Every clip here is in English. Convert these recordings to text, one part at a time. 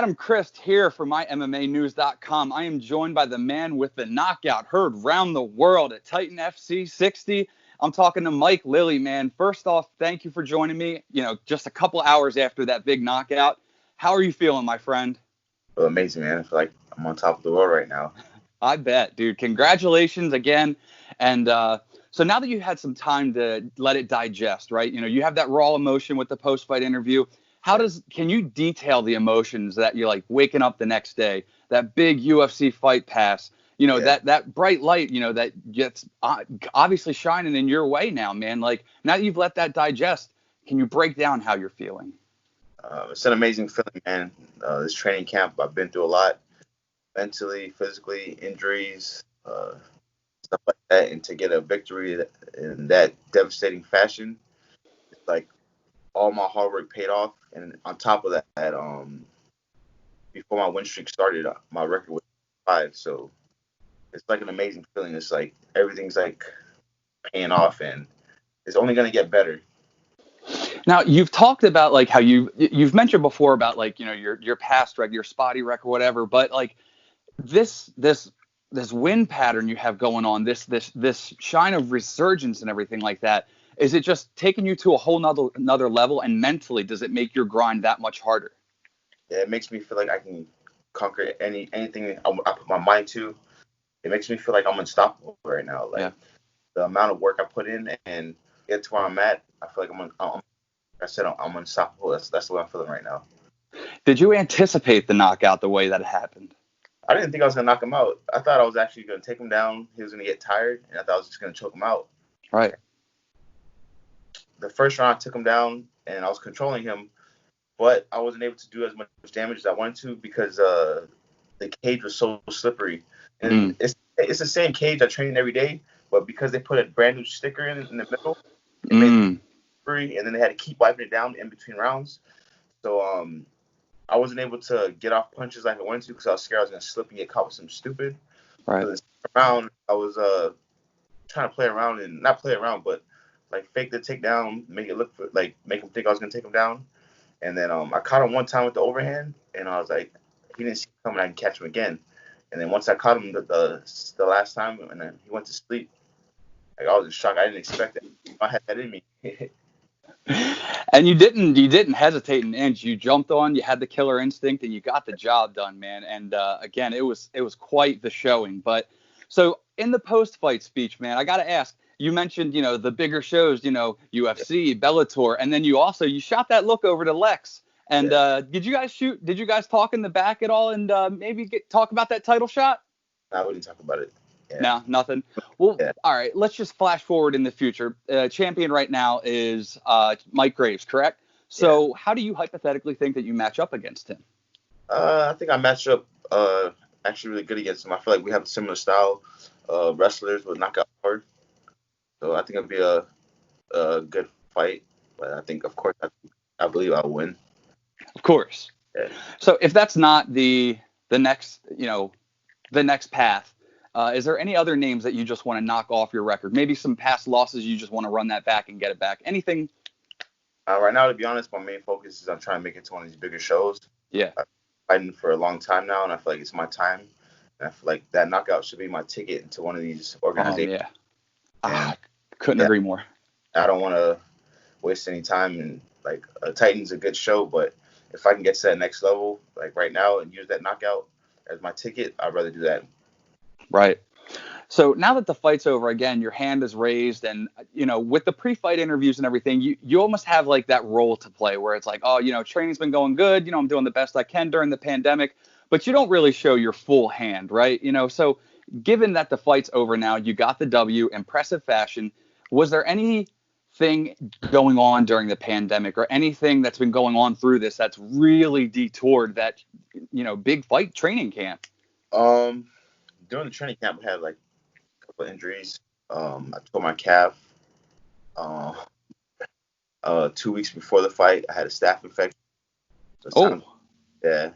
Adam Christ here for MyMMAnews.com. I am joined by the man with the knockout heard round the world at Titan FC 60. I'm talking to Mike Lilly, man. First off, thank you for joining me. Just a couple hours after that big knockout. How are you feeling, my friend? Well, amazing, man. I feel like I'm on top of the world right now. I bet, dude. Congratulations again. And so now that you had some time to let it digest, right? You have that raw emotion with the post-fight interview. Can you detail the emotions that you're like waking up the next day, that big UFC fight pass, that bright light, that gets obviously shining in your way now, man. Like, now that you've let that digest, can you break down how you're feeling? It's an amazing feeling, man. This training camp, I've been through a lot, mentally, physically, injuries, stuff like that. And to get a victory in that devastating fashion, it's like all my hard work paid off. And on top of that, before my win streak started, my record was 5. So it's like an amazing feeling. It's like everything's like paying off, and it's only going to get better. Now, you've talked about like how you've mentioned before about like, your past record, your spotty record, whatever, but like this win pattern you have going on, this shine of resurgence and everything like that, is it just taking you to a whole another level? And mentally, does it make your grind that much harder? Yeah, it makes me feel like I can conquer anything I put my mind to. It makes me feel like I'm unstoppable right now. Like the amount of work I put in and get to where I'm at, I feel like I'm unstoppable. That's the way I'm feeling right now. Did you anticipate the knockout the way that it happened? I didn't think I was going to knock him out. I thought I was actually going to take him down. He was going to get tired, and I thought I was just going to choke him out. Right. The first round, I took him down, and I was controlling him, but I wasn't able to do as much damage as I wanted to because the cage was so slippery. And it's the same cage I train every day, but because they put a brand new sticker in the middle, it made it slippery, and then they had to keep wiping it down in between rounds. So I wasn't able to get off punches like I wanted to because I was scared I was going to slip and get caught with something stupid. Right. So the second round, I was trying to play around and not play around, but like fake the takedown, make it look make him think I was going to take him down. And then I caught him one time with the overhand, and I was like, he didn't see me coming, I can catch him again. And then once I caught him the last time, and then he went to sleep, like I was in shock. I didn't expect it. I had that in me. And you didn't hesitate an inch. You jumped on, you had the killer instinct, and you got the job done, man. And again, it was quite the showing. But so in the post-fight speech, man, I got to ask, you mentioned, the bigger shows, UFC, Bellator, and then you shot that look over to Lex. And did you guys talk in the back at all and maybe talk about that title shot? No, we didn't talk about it. Yeah. No, nothing. Well, all right, let's just flash forward in the future. Champion right now is Mike Graves, correct? So how do you hypothetically think that you match up against him? I think I match up actually really good against him. I feel like we have a similar style wrestlers with knockout power. So I think it'll be a good fight. But I think, of course, I believe I'll win. Of course. Yeah. So if that's not the next path, is there any other names that you just want to knock off your record? Maybe some past losses you just want to run that back and get it back? Anything? Right now, to be honest, my main focus is on trying to make it to one of these bigger shows. Yeah. I've been fighting for a long time now, and I feel like it's my time. And I feel like that knockout should be my ticket into one of these organizations. Couldn't agree more. I don't want to waste any time. And like Titan's a good show, but if I can get to that next level, like right now, and use that knockout as my ticket, I'd rather do that. Right. So now that the fight's over, again, your hand is raised, and with the pre-fight interviews and everything, you almost have like that role to play where it's like, oh, training's been going good, I'm doing the best I can during the pandemic, but you don't really show your full hand, right? So given that the fight's over now, you got the W, impressive fashion. Was there anything going on during the pandemic or anything that's been going on through this that's really detoured that, big fight training camp? During the training camp, I had like a couple of injuries. I tore my calf. 2 weeks before the fight, I had a staph infection. So yeah.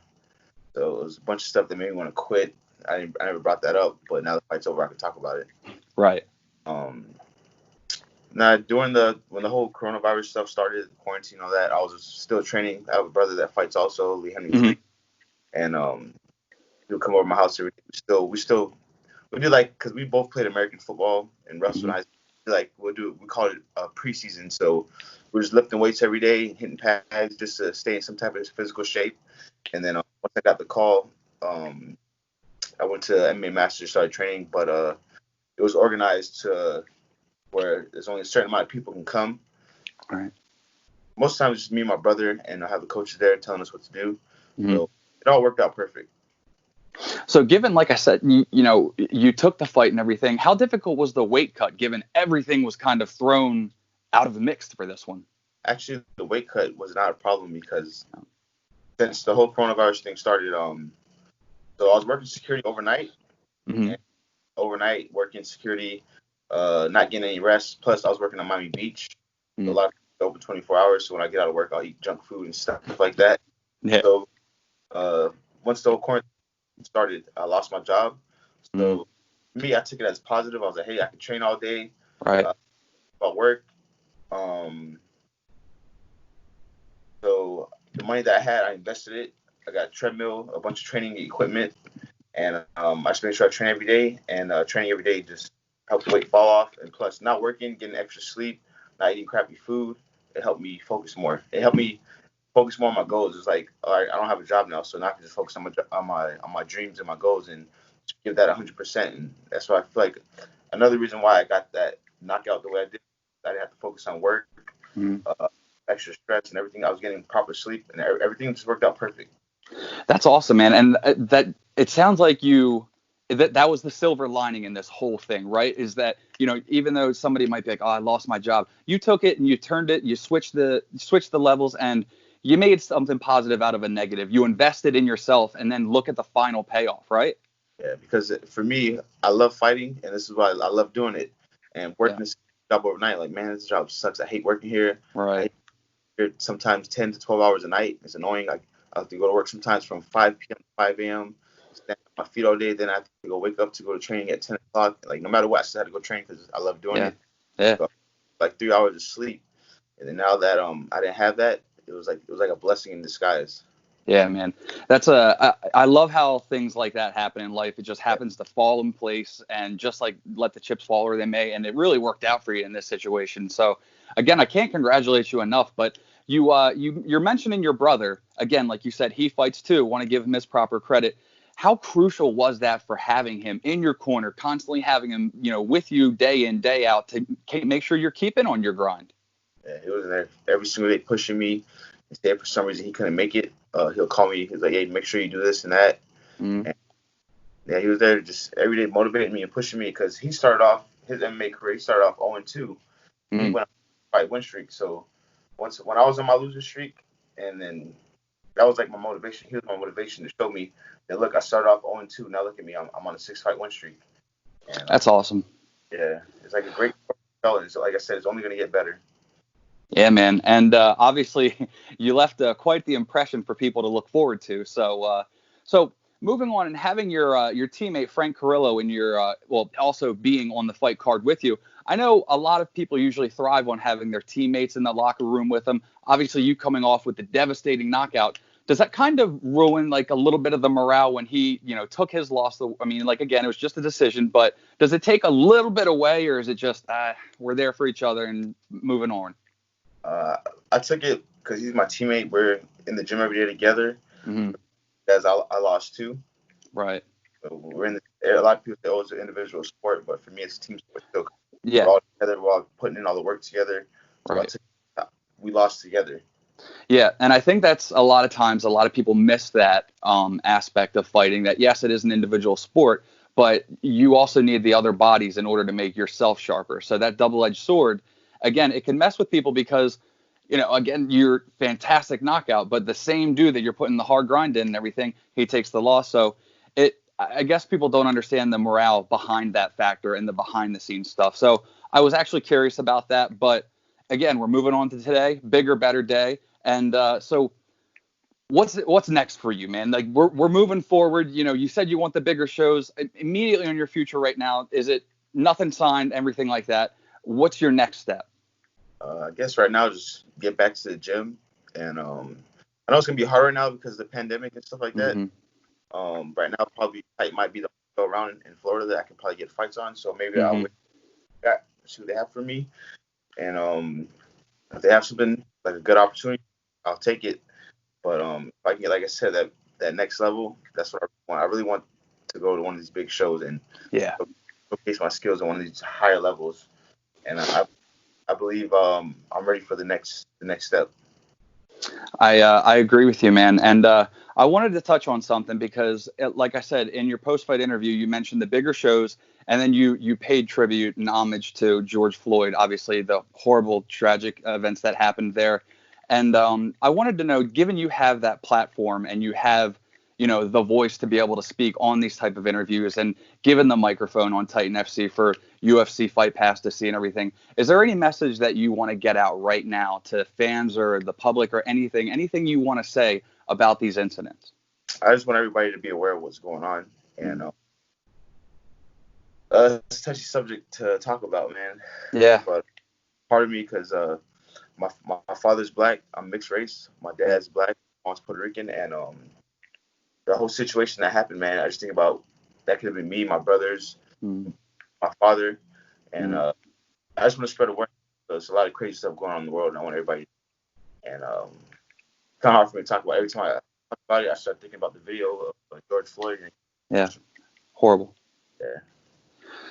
So it was a bunch of stuff that made me want to quit. I never brought that up, but now the fight's over, I can talk about it. Right. Now, when the whole coronavirus stuff started, quarantine, all that, I was still training. I have a brother that fights also, Lee Henry. and he'll come over to my house every day. We do like, because we both played American football and wrestled. Mhm. Like we call it preseason. So we're just lifting weights every day, hitting pads just to stay in some type of physical shape. And then once I got the call, I went to MMA Masters, started training, but it was organized to where there's only a certain amount of people can come. All right. Most times it's just me and my brother, and I have the coaches there telling us what to do. Mhm. So it all worked out perfect. So given, like I said, you took the fight and everything, how difficult was the weight cut given everything was kind of thrown out of the mix for this one? Actually, the weight cut was not a problem because since the whole coronavirus thing started, so I was working security overnight, Mm-hmm. and overnight working security, not getting any rest. Plus, I was working on Miami Beach. So a Mm-hmm. lot of people open 24 hours. So when I get out of work, I'll eat junk food and stuff like that. Yeah. So once the whole quarantine started, I lost my job. Mm-hmm. So me, I took it as positive. I was like, hey, I can train all day. Right. About work. Um, so the money that I had, I invested it. I got a treadmill, a bunch of training equipment, and I just made sure I train every day. And training every day just helped the weight fall off. And plus, not working, getting extra sleep, not eating crappy food, it helped me focus more. It helped me focus more on my goals. It's like, all right, I don't have a job now, so now I can just focus on my dreams and my goals and give that 100%. And that's why I feel like another reason why I got that knockout the way I did. I didn't have to focus on work, Mm-hmm. extra stress, and everything. I was getting proper sleep, and everything just worked out perfect. That's awesome, man. And that it sounds like that was the silver lining in this whole thing, right? Is that, even though somebody might be like, "Oh, I lost my job," you took it and you turned it, you switched the levels, and you made something positive out of a negative. You invested in yourself, and then look at the final payoff, right? Yeah, because for me, I love fighting, and this is why I love doing it. And Yeah. working this job overnight, like, man, this job sucks. I hate working here. I Right. hate here sometimes 10 to 12 hours a night. It's annoying. I have to go to work sometimes from 5 p.m. to 5 a.m. Stand on my feet all day. Then I have to go wake up to go to training at 10 o'clock. Like, no matter what, I still had to go train because I love doing Yeah. it. Yeah. So, like 3 hours of sleep. And then now that I didn't have that, it was like a blessing in disguise. Yeah, man. I love how things like that happen in life. It just happens to fall in place and just like let the chips fall where they may. And it really worked out for you in this situation. So again, I can't congratulate you enough, but you're mentioning your brother again, like you said, he fights too. Want to give him his proper credit. How crucial was that for having him in your corner, constantly having him, with you day in, day out to make sure you're keeping on your grind? Yeah, he was in there every single day pushing me. Instead, for some reason, he couldn't make it. He'll call me. He's like, "Hey, make sure you do this and that." Mm-hmm. And yeah, he was there just every day motivating me and pushing me because he started off his MMA career. He started off 0-2. He Mm-hmm. went on a fight win streak. So when I was on my losing streak, and then that was like my motivation. He was my motivation to show me that, look, I started off 0-2. Now look at me. I'm on a 6-fight win streak. And That's awesome. yeah, it's like a great story. So like I said, it's only gonna get better. Yeah, man. And obviously, you left quite the impression for people to look forward to. So moving on and having your teammate Frank Carrillo in your also being on the fight card with you. I know a lot of people usually thrive on having their teammates in the locker room with them. Obviously, you coming off with the devastating knockout. Does that kind of ruin like a little bit of the morale when he, took his loss? I mean, like again, it was just a decision, but does it take a little bit away, or is it just we're there for each other and moving on? Uh, I took it because he's my teammate. We're in the gym every day together. Mm-hmm. As I lost too. Right. So we're in a lot of people say, oh, it's an individual sport, but for me, it's a team sport still. We're Yeah. all together. We're all putting in all the work together. So Right. we lost together. Yeah, and I think that's a lot of times a lot of people miss that aspect of fighting. That yes, it is an individual sport, but you also need the other bodies in order to make yourself sharper. So that double-edged sword, again, it can mess with people because, again, you're fantastic knockout, but the same dude that you're putting the hard grind in and everything, he takes the loss. So I guess people don't understand the morale behind that factor and the behind-the-scenes stuff. So I was actually curious about that, but again, we're moving on to today, bigger, better day. And so what's next for you, man? Like we're moving forward. You said you want the bigger shows immediately on your future right now. Is it nothing signed, everything like that? What's your next step? I guess right now, just get back to the gym. And I know it's going to be hard right now because of the pandemic and stuff like that. Mm-hmm. Right now, probably Titan might be the go around in Florida that I can probably get fights on. So maybe I'll Mm-hmm. wait that, see what they have for me. And if they have something like a good opportunity, I'll take it. But if I can get, like I said, that next level, that's what I want. I really want to go to one of these big shows and Yeah. showcase my skills on one of these higher levels. And I believe I'm ready for the next step. I agree with you, man. And I wanted to touch on something because, like I said, in your post-fight interview, you mentioned the bigger shows, and then you paid tribute and homage to George Floyd, obviously the horrible, tragic events that happened there. And I wanted to know, given you have that platform and you have, the voice to be able to speak on these type of interviews, and given the microphone on Titan FC for UFC Fight Pass to see and everything, is there any message that you want to get out right now to fans or the public or anything you want to say about these incidents? I just want everybody to be aware of what's going on. And it's a touchy subject to talk about, man. Yeah. But part of me, because my father's black, I'm mixed race. My dad's black, mom's Puerto Rican, and the whole situation that happened, man, I just think about that could have been me, my brothers, my father, and I just want to spread awareness. There's a lot of crazy stuff going on in the world, and I want everybody. And it's kind of hard for me to talk about. Every time I talk about it, I start thinking about the video of George Floyd. Yeah, horrible. Yeah.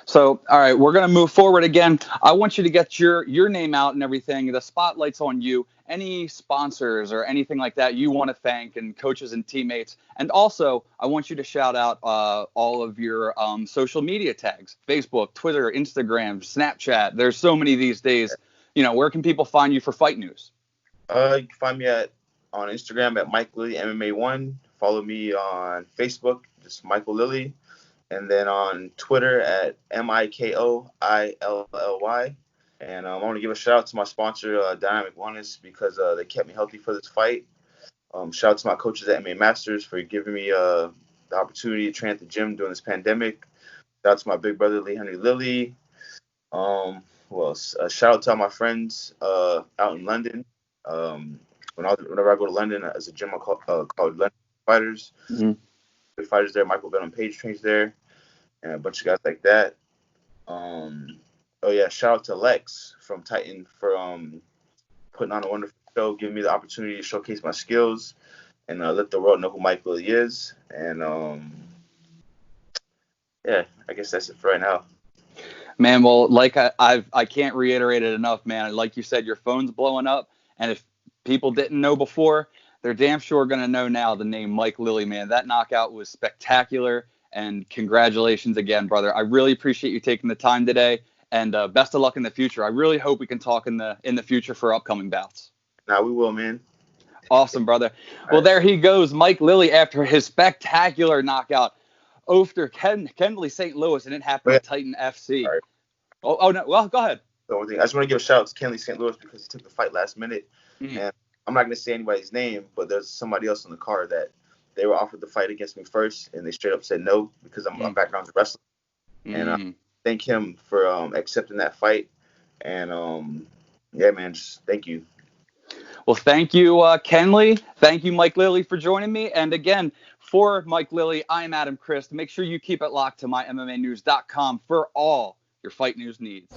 So, all right, we're going to move forward again. I want you to get your name out and everything. The spotlight's on you. Any sponsors or anything like that you want to thank, and coaches and teammates. And also, I want you to shout out all of your social media tags: Facebook, Twitter, Instagram, Snapchat. There's so many these days. Where can people find you for fight news? You can find me on Instagram at Mike Lilly MMA1. Follow me on Facebook, just Michael Lilly. And then on Twitter at MIKOILLY. And I want to give a shout out to my sponsor, Dynamic Wellness, because they kept me healthy for this fight. Shout out to my coaches at MMA Masters for giving me the opportunity to train at the gym during this pandemic. Shout out to my big brother, Lee Henry Lilly. Shout out to all my friends out in London. Whenever I go to London, there's a gym called London Fighters. Good fighters there. Michael Venom Page trains there, and a bunch of guys like that. Shout out to Lex from Titan for putting on a wonderful show, giving me the opportunity to showcase my skills and let the world know who Mike Lilly is. And I guess that's it for right now. Man, well, like I can't reiterate it enough, man. Like you said, your phone's blowing up, and if people didn't know before, they're damn sure going to know now the name Mike Lilly, man. That knockout was spectacular, and congratulations again, brother. I really appreciate you taking the time today, and best of luck in the future. I really hope we can talk in the future for upcoming bouts. Nah, we will, man. Awesome, brother. Well, there he goes, Mike Lilly, after his spectacular knockout over Kendly St. Louis, and it happened at Titan FC. Right. Oh, no. Well, go ahead. The only thing, I just want to give a shout out to Kendly St. Louis because he took the fight last minute. And I'm not going to say anybody's name, but there's somebody else on the card that they were offered the fight against me first, and they straight up said no because I'm background to wrestling. And thank him for accepting that fight. And man, just thank you. Well, thank you, Kendly. Thank you, Mike Lilly, for joining me. And again, for Mike Lilly, I'm Adam Christ. Make sure you keep it locked to mymmanews.com for all your fight news needs.